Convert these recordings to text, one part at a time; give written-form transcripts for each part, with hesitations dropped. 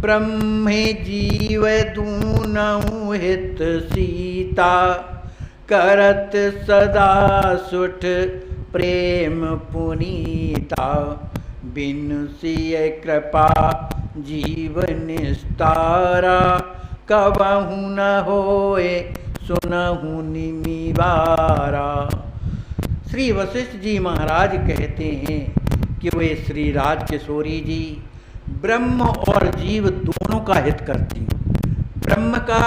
ब्रह्मे जीव दूनहु हित सीता, करत सदा सुठ प्रेम पुनीता। बिनु सिय कृपा जीव निस्तारा, कबहु न होए सुनहु निमिवारा। श्री वशिष्ठ जी महाराज कहते हैं कि वे श्री राजकिशोरी जी ब्रह्म और जीव दोनों का हित करती हैं, ब्रह्म का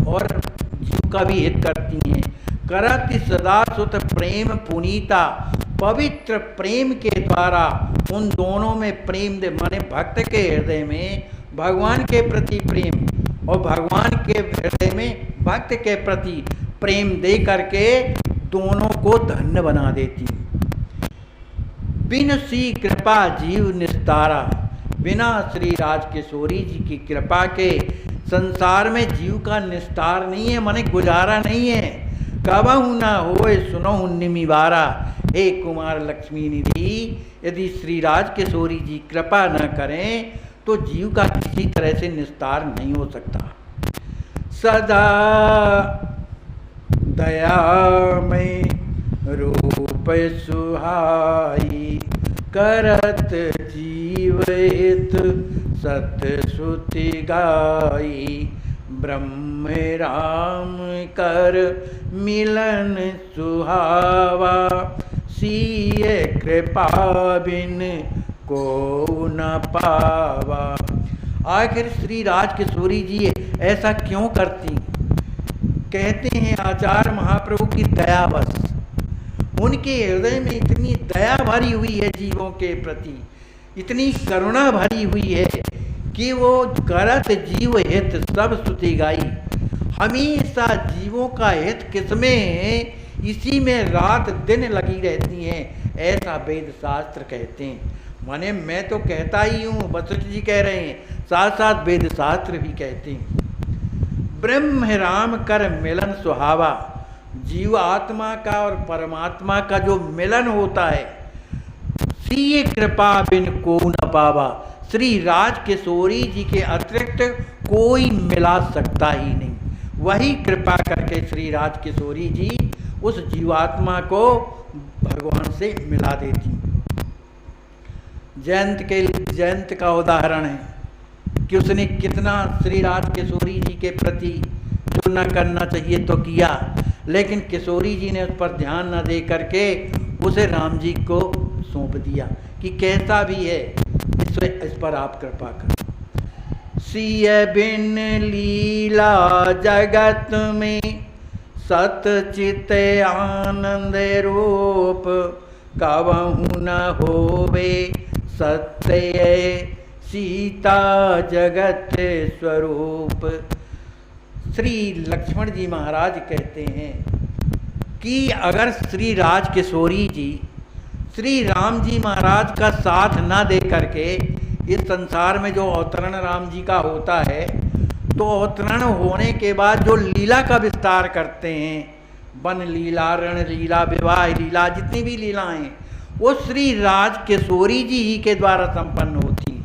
और जीव का भी हित करती हैं। करति सदा सुत प्रेम पुनीता, पवित्र प्रेम के द्वारा उन दोनों में प्रेम दे, माने भक्त के हृदय में भगवान के प्रति प्रेम और भगवान के हृदय में भक्त के प्रति प्रेम दे करके दोनों को धन्य बना देती। बिन सी कृपा जीव निस्तारा, बिना श्री राजकिशोरी जी की कृपा के संसार में जीव का निस्तार नहीं है, माने गुजारा नहीं है। कबहु न होए सुनहु निमिवारा। हे कुमार लक्ष्मी निधि, यदि श्री राजकिशोरी जी कृपा न करें तो जीव का किसी तरह से निस्तार नहीं हो सकता। सदा दया में रूप सुहाई, करत जीव हित सत्य श्रुति गाई। ब्रह्म राम कर मिलन सुहावा, सीय कृपा बिन को न पावा। आखिर श्री राजकिशोरी जी ऐसा क्यों करती? कहते हैं आचार्य महाप्रभु की दयावश, उनके हृदय में इतनी दया भरी हुई है जीवों के प्रति, इतनी करुणा भरी हुई है कि वो करत जीव हित सब स्तुति गाई। हमेशा जीवों का हित किसमें है, इसी में रात दिन लगी रहती हैं, ऐसा वेद शास्त्र कहते हैं। माने मैं तो कहता ही हूँ, वशिष्ठ जी कह रहे हैं, साथ साथ वेद शास्त्र भी कहते हैं। ब्रह्म राम कर मिलन सुहावा, जीव आत्मा का और परमात्मा का जो मिलन होता है, सीय कृपा बिन को न पावा। श्री राजकिशोरी जी के अतिरिक्त कोई मिला सकता ही नहीं। वही कृपा करके श्री राजकिशोरी जी उस जीवात्मा को भगवान से मिला देती। जयंत का उदाहरण है कि उसने कितना श्री राजकिशोरी जी के प्रति जो न करना चाहिए तो किया, लेकिन किशोरी जी ने उस पर ध्यान न दे करके उसे राम जी को सौंप दिया कि कैसा भी है, इस पर आप कृपा करें। सिय बिन लीला जगत में सत चित आनंद रूप, कबहु न होवे सत्य सीता जगत स्वरूप। श्री लक्ष्मण जी महाराज कहते हैं कि अगर श्री राजकिशोरी जी श्री राम जी महाराज का साथ ना दे करके इस संसार में जो अवतरण राम जी का होता है, तो अवतरण होने के बाद जो लीला का विस्तार करते हैं, वन लीला, रण लीला, विवाह लीला, जितनी भी लीलाएं, वो श्री राजकिशोरी जी ही के द्वारा संपन्न होती हैं।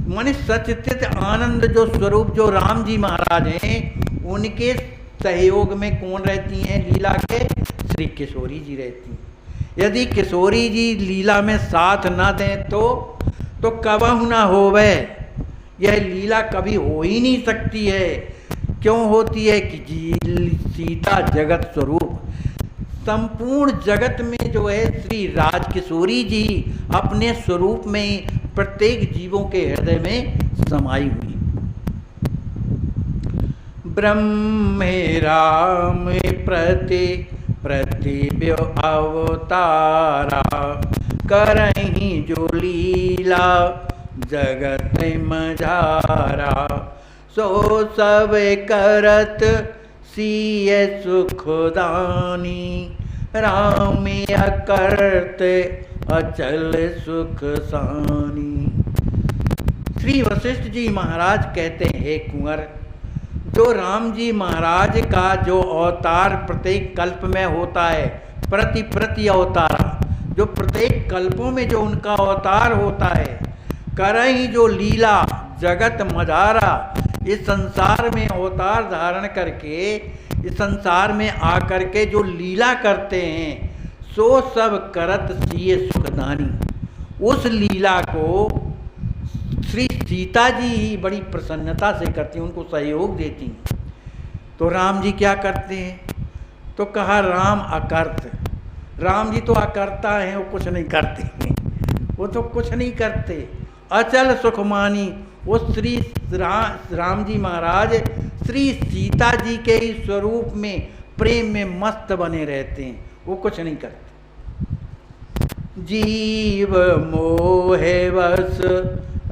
माने सचित आनंद जो स्वरूप जो राम जी महाराज हैं, उनके सहयोग में कौन रहती हैं लीला के? श्री किशोरी जी रहती हैं। यदि किशोरी जी लीला में साथ न दें तो कबहु न होवे, यह लीला कभी हो ही नहीं सकती है। क्यों होती है कि जी सीता जगत स्वरूप, संपूर्ण जगत में जो है श्री राजकिशोरी जी अपने स्वरूप में प्रत्येक जीवों के हृदय में समाई हुई। ब्रह्म राम प्रतिव्य अवतारा, करहीं जो लीला जगत मझारा। सो सब करत सिय सुखदानी, राम अकर्त अचल सुख सानी। श्री वशिष्ठ जी महाराज कहते हैं कुंवर, जो राम जी महाराज का जो अवतार प्रत्येक कल्प में होता है, प्रति अवतारा, जो प्रत्येक कल्पों में जो उनका अवतार होता है, करहीं जो लीला जगत मझारा, इस संसार में अवतार धारण करके, इस संसार में आकर के जो लीला करते हैं, सो सब करत सिए सुखदानी। उस लीला को श्री सीता जी ही बड़ी प्रसन्नता से करती हैं, उनको सहयोग देती हैं। तो राम जी क्या करते हैं? तो कहा राम अकर्त। राम जी तो अकर्ता हैं, वो कुछ नहीं करते हैं, वो तो कुछ नहीं करते। अचल सुखमानी, वो श्री राम जी महाराज श्री सीता जी के ही स्वरूप में प्रेम में मस्त बने रहते हैं, वो कुछ नहीं करते। जीव मोहे वस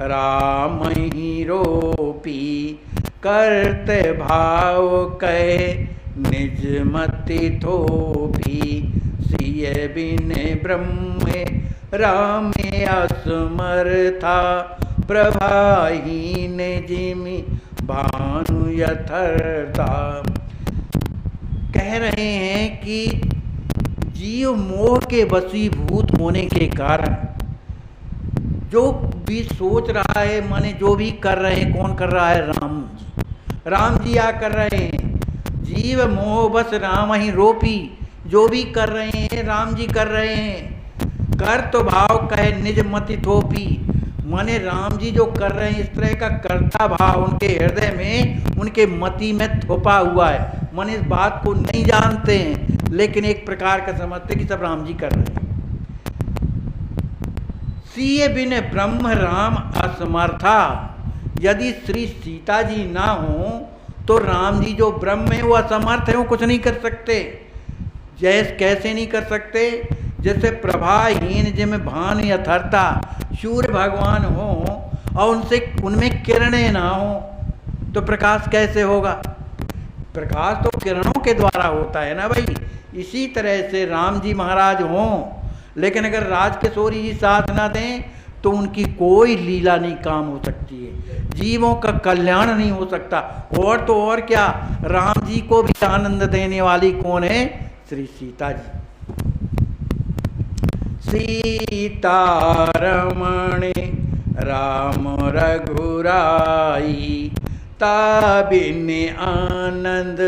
राम ही रोपी, करते भाव कहे निज मति थोपी। सिय बिन ब्रह्म राम असमर्था, प्रभाहीन जिमि भानु यथर्था। कह रहे हैं कि जीव मोह के वशीभूत होने के कारण जो भी सोच रहा है, माने जो भी कर रहे हैं, कौन कर रहा है? राम जी। राम जी क्या कर रहे हैं? जीव मोह बस राम ही रोपी, जो भी कर रहे हैं राम जी कर रहे हैं। कर तो भाव कहे निज मति थोपी, माने राम जी जो कर रहे हैं इस तरह का कर्ता भाव उनके हृदय में, उनके मति में थोपा हुआ है। माने इस बात को नहीं जानते हैं, लेकिन एक प्रकार का समझते कि सब राम जी कर रहे हैं। सिए बिन ब्रह्म राम असमर्था, यदि श्री सीता जी ना हो तो राम जी जो ब्रह्म है वो असमर्थ है, वो कुछ नहीं कर सकते। जैसे कैसे नहीं कर सकते? जैसे प्रभाहीन जिम भान यथर्था, सूर्य भगवान हो और उनमें किरणें ना हो तो प्रकाश कैसे होगा? प्रकाश तो किरणों के द्वारा होता है ना भाई। इसी तरह से राम जी महाराज हों, लेकिन अगर राजकिशोरी जी साथ ना दें तो उनकी कोई लीला नहीं काम हो सकती है, जीवों का कल्याण नहीं हो सकता। और तो और क्या, राम जी को भी आनंद देने वाली कौन है? श्री सीता जी। सीता रमण राम रघुराई, ताबिन आनंद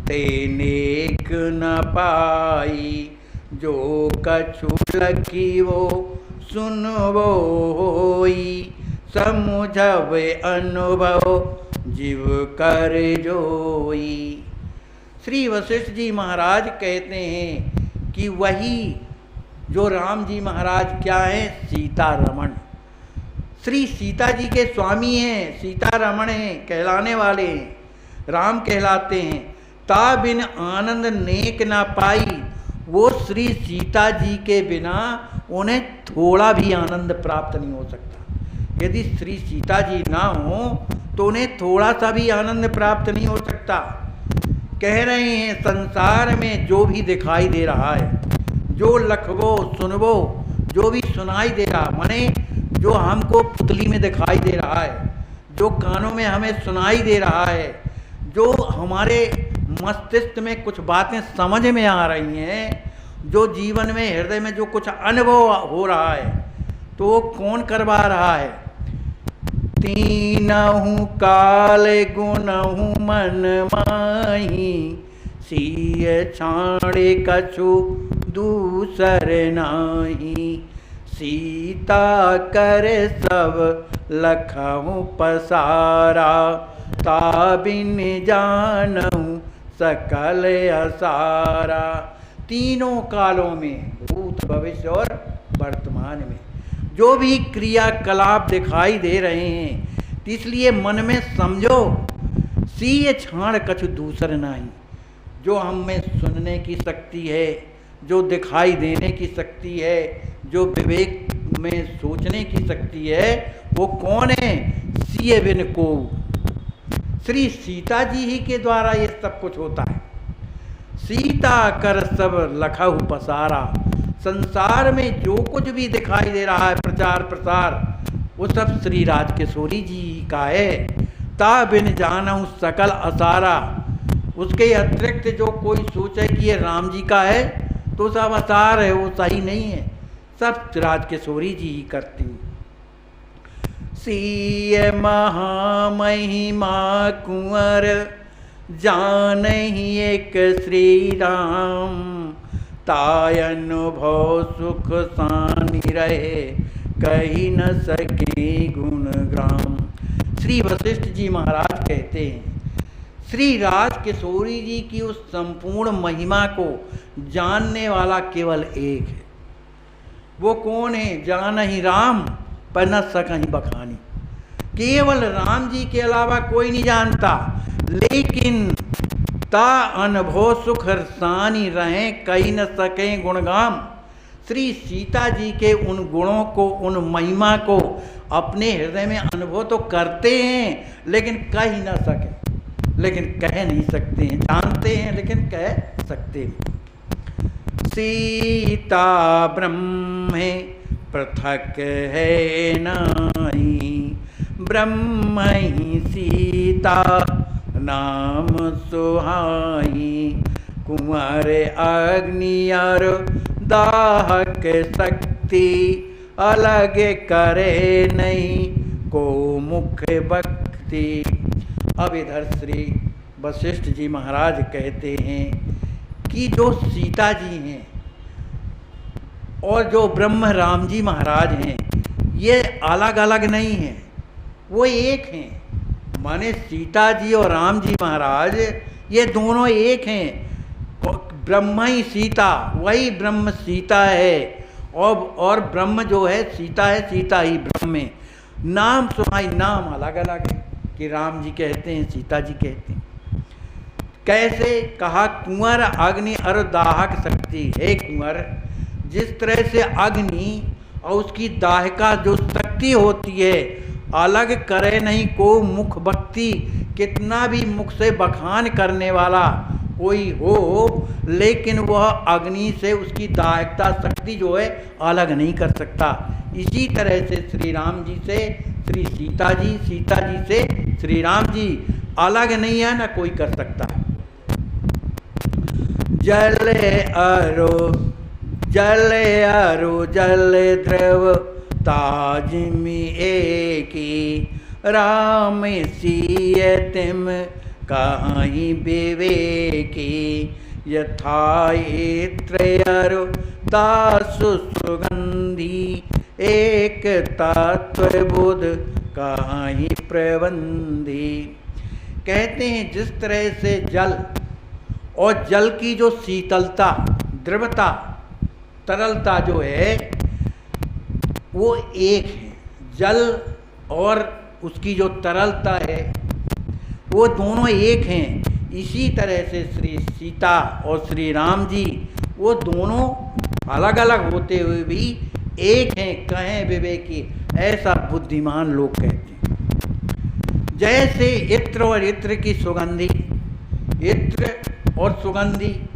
तेनेक न पाई। जो कछु लखी वो सुनवो होई, समुझवे अनुभव जीव कर जोई। श्री वशिष्ठ जी महाराज कहते हैं कि वही जो राम जी महाराज क्या हैं? सीता रमण, श्री सीता जी के स्वामी हैं, सीता रमण हैं, कहलाने वाले हैं, राम कहलाते हैं। ता बिन आनंद नेक ना पाई, वो श्री सीता जी के बिना उन्हें थोड़ा भी आनंद प्राप्त नहीं हो सकता। यदि श्री सीता जी ना हो तो उन्हें थोड़ा सा भी आनंद प्राप्त नहीं हो सकता। कह रहे हैं संसार में जो भी दिखाई दे रहा है, जो लखवो सुनवो, जो भी सुनाई दे रहा, माने जो हमको पुतली में दिखाई दे रहा है, जो कानों में हमें सुनाई दे रहा है, जो हमारे मस्तिष्क में कुछ बातें समझ में आ रही हैं, जो जीवन में हृदय में जो कुछ अनुभव हो रहा है, तो वो कौन करवा रहा है? तीनहु काल गुणहु मन माही, सिय छाड़े कछु दूसर नाही। सीता कर सब लखहु पसारा, ताबिन जानहु सकल असारा। तीनों कालों में, भूत भविष्य और वर्तमान में जो भी क्रियाकलाप दिखाई दे रहे हैं, इसलिए मन में समझो सीय छाड़ कछु दूसर नहीं। जो हम में सुनने की शक्ति है, जो दिखाई देने की शक्ति है, जो विवेक में सोचने की शक्ति है, वो कौन है? सिय बिन को, श्री सीता जी ही के द्वारा ये सब कुछ होता है। सीता कर सब लखहु पसारा, संसार में जो कुछ भी दिखाई दे रहा है प्रचार प्रसार, वो सब श्री राजकिशोरी जी का है। ता बिन जानहु सकल असारा, उसके अतिरिक्त जो कोई सोचे कि ये राम जी का है तो सब असार है, वो सही नहीं है, सब राजकिशोरी जी ही करती। सीय महामहिमा कुंवर जानहि एक श्री राम, ताय अनुभव सुख सानि रहे कही न सके गुण ग्राम। श्री वशिष्ठ जी महाराज कहते हैं श्री राज किशोरी जी की उस संपूर्ण महिमा को जानने वाला केवल एक है। वो कौन है? जानहि राम पर न सकहि बखानी। केवल राम जी के अलावा कोई नहीं जानता, लेकिन ता अनुभव सुख सानि रहे कही न सके गुणगाम। श्री सीता जी के उन गुणों को, उन महिमा को अपने हृदय में अनुभव तो करते हैं, लेकिन कह ही ना सके, लेकिन कह नहीं सकते हैं। जानते हैं लेकिन कह सकते हैं। सीता ब्रह्म है पृथक है नाई, ब्रह्म ही सीता नाम सुहाई। कुंवर अग्नि और दाहक शक्ति, अलग करे नहीं को मुख भक्ति। अब इधर श्री वशिष्ठ जी महाराज कहते हैं कि जो सीता जी हैं और जो ब्रह्म राम जी महाराज हैं, ये अलग अलग नहीं हैं, वो एक हैं। माने सीता जी और राम जी महाराज ये दोनों एक हैं। ब्रह्म ही सीता, वही ब्रह्म सीता है, और ब्रह्म जो है सीता है, सीता ही ब्रह्म है। नाम सुहाई, नाम अलग अलग है कि राम जी कहते हैं, सीता जी कहते हैं। कैसे? कहा कुंवर अग्नि और दाहक शक्ति। हे कुंवर, जिस तरह से अग्नि और उसकी दाहिका जो शक्ति होती है, अलग करे नहीं को मुख भक्ति। कितना भी मुख से बखान करने वाला कोई हो, लेकिन वह अग्नि से उसकी दायकता शक्ति जो है अलग नहीं कर सकता। इसी तरह से श्री राम जी से श्री सीता जी, सीता जी से श्री राम जी अलग नहीं है, ना कोई कर सकता है। जल अरो जल ध्रुव ताजिमी एकी, राम सीय तिम कहीं विवेकी। यथात्र दासु सुगंधी, एक तत्व बुध कहीं प्रबंधी। कहते हैं जिस तरह से जल और जल की जो शीतलता, द्रवता, तरलता जो है वो एक है। जल और उसकी जो तरलता है वो दोनों एक हैं। इसी तरह से श्री सीता और श्री राम जी वो दोनों अलग अलग होते हुए भी एक हैं, कहें विवेकी, ऐसा बुद्धिमान लोग कहते हैं। जैसे इत्र और इत्र की सुगंधी, इत्र और सुगंधी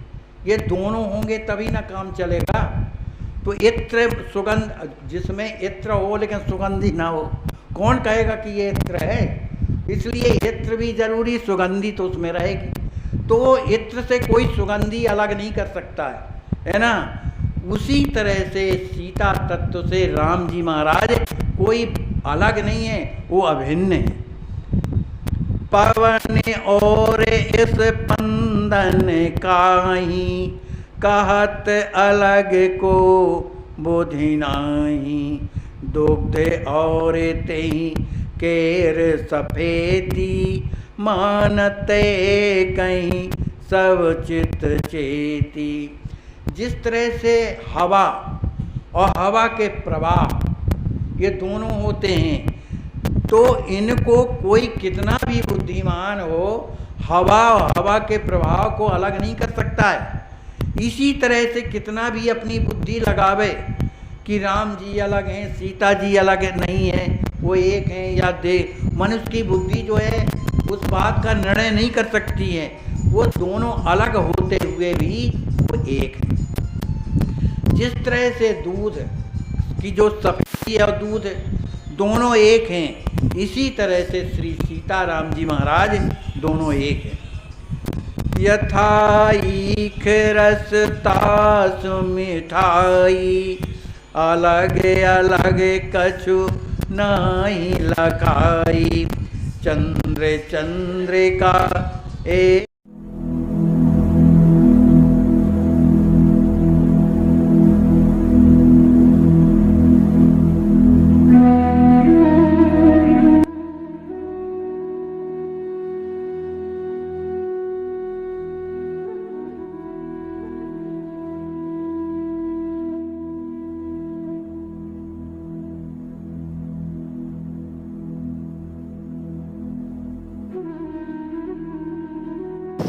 ये दोनों होंगे तभी ना काम चलेगा। तो इत्र सुगंध, जिसमें इत्र हो लेकिन सुगंधी ना हो, कौन कहेगा कि ये इत्र है? इसलिए इत्र भी जरूरी, सुगंधी तो उसमें रहेगी। तो इत्र से कोई सुगंधी अलग नहीं कर सकता है ना। उसी तरह से सीता तत्व से राम जी महाराज कोई अलग नहीं है, वो अभिन्न है। पवन और इस पंदन काहीं, कहत अलग को बुद्धि नाही। दुग्ध और तेहि केर सफेदी, मानते कहीं सब चित चेती। जिस तरह से हवा और हवा के प्रवाह ये दोनों होते हैं, तो इनको कोई कितना भी बुद्धिमान हो, हवा और हवा के प्रभाव को अलग नहीं कर सकता है। इसी तरह से कितना भी अपनी बुद्धि लगावे कि राम जी अलग हैं, सीता जी अलग नहीं है, वो एक हैं या मनुष्य की बुद्धि जो है उस बात का निर्णय नहीं कर सकती है। वो दोनों अलग होते हुए भी वो एक है। जिस तरह से दूध की जो सफेदी और दूध दोनों एक हैं, इसी तरह से श्री सीताराम जी महाराज दोनों एक हैं। यथाईख रस तासु मिठाई, अलग अलग कछु नाई लखाई। चंद्र चंद्रिका ए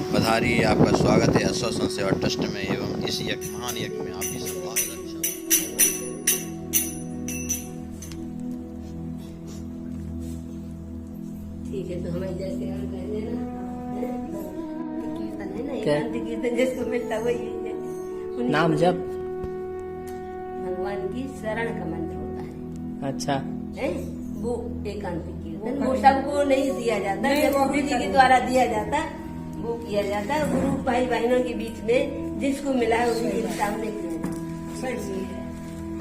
पधारिए, आपका स्वागत है आश्वासन सेवा ट्रस्ट में एवं इस महान यज्ञ में आपकी संभावना रक्षा। ठीक है, तो हमें जैसे हम कहने ना कीर्तन है ना, एकांत कीर्तन जिसको मिलता वही है। नाम जप भगवान की शरण का मंत्र होता है। अच्छा है वो एकांत कीर्तन, वो सबको नहीं दिया जाता, जब गुरु जी के द्वारा दिया जाता वो किया जाता है। गुरु भाई बहनों के बीच में जिसको मिला है उसी के सामने किया जाता है।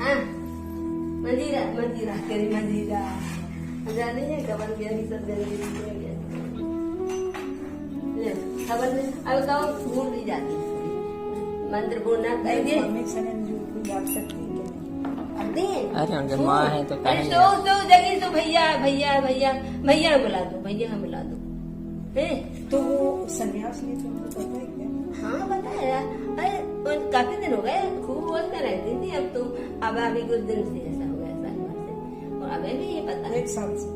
हाँ, मंजीरा मंजीरा तेरी मंजीरा जाने है गबन के अभी सब खबर में अब तो भूल भी जाती मंत्र बोलना कहेंगे। अरे उनके माँ है तो तो जगह तो भैया भैया भैया भैया बुला दो, भैया बुला दो। तो वो सन्यास लिए तुमको पता है क्या? हाँ बताया, अरे काफी दिन हो गए, खूब बोलते रहती थी। अब तो अब अभी कुछ दिन से ऐसा हो गया, साल भर से, और अभी भी ये पता है 1 साल से।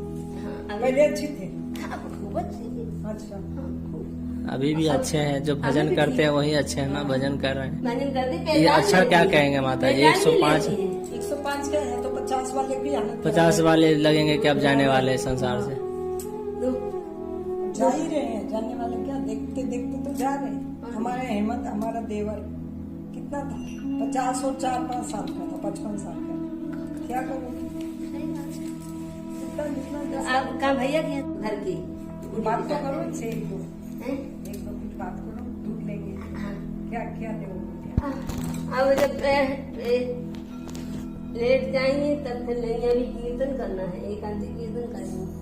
हाँ पहले अच्छी थे। हाँ खूब अच्छी थी। अच्छा। हाँ खूब अभी भी अच्छे हैं, जो भजन करते हैं वही अच्छे हैं ना, भजन कर रहे हैं। भजन करते ये अच्छा क्या कहेंगे माता जी? 105 105 के हैं तो 50 वाले भी आना। 50 वाले लगेंगे कि अब जाने वाले संसार से। जा ही रहे हैं, जाने वाले क्या, देखते देखते तो जा रहे हैं। हमारे हेमंत हमारा देवर कितना था, 50 और 4-5 साल का था, 55 साल का। क्या करोगे? आप कहाँ भैया के घर की बात तो करो इनसे, एक दो कुछ बात करो, दूध लेंगे। क्या क्या दोगे? अब जब लेट जाएंगे तब फिर लेंगे। अभी कीर्तन करना है, एकांत कीर्तन करेंगे।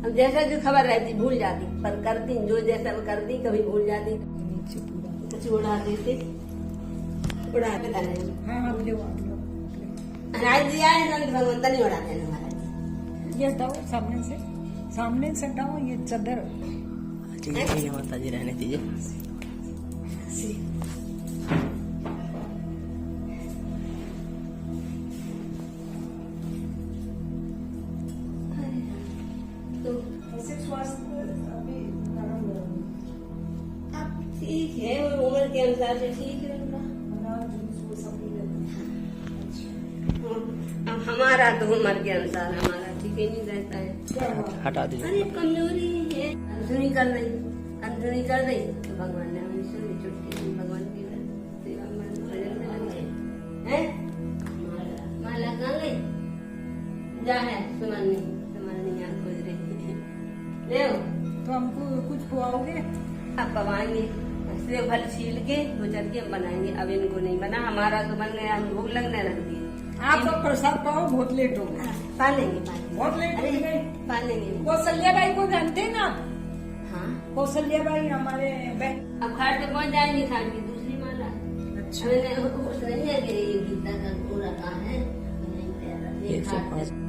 अब जैसा जो खबर रहती भूल जाती, पर करती जो जैसा करती कभी भूल जाती, नीचे पूरा कुछ उड़ा देते, उड़ा देता नहीं। हाँ हाँ ले अनाज दिया है तो भगवंता नहीं उड़ा देना महाराज। ये हटाओ सामने से हटाओ ये चादर। ठीक है माता जी, रहने दीजिए। ठीक है, उम्र के अनुसार से ठीक है उनका। अब हमारा तो उम्र के अनुसार हमारा ठीक ही नहीं रहता है। हटा दीजिए। अरे कमजोरी है, अनसुनी कर रही तो भगवान ने हमें सुनी छुट्टी, भगवान की सेवा में भजन में लग गए हैं। माला कहाँ गई? जा है सुमन नहीं यहाँ खोज रही ले तो हमको कुछ खुआओगे? अब पवाएंगे, सेव फल छील के गुजर के बनाएंगे। अब इनको नहीं बना, हमारा तो बन गया, हम भूख लगने लग गई। आप तो प्रसाद पाओ, बहुत लेट हो गए। पालेंगे बहुत लेट हो गए। पालेंगे। कौशल्या बाई को जानते हैं ना? हाँ कौशल्या बाई हमारे बहन। अब खाट पे पहुंच जाएंगे, खाट की दूसरी माला। अच्छा। मैंने कुछ नहीं है कि ये गीता का पूरा कहा है नहीं, 105